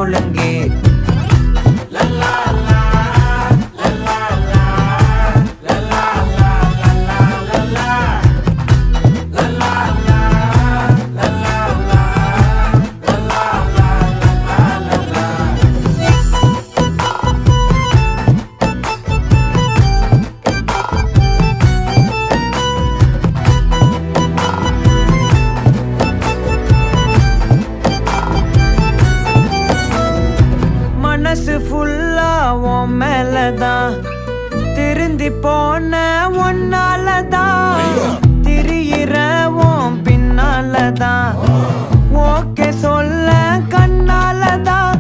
ஒழுங்கு. மனசு ஃபுல்லா உன் மேலதான், திருந்தி போன ஒன்னாலதான், திரியிற உன் பின்னாலதான், ஓகே சொல்ல கண்ணாலதான்,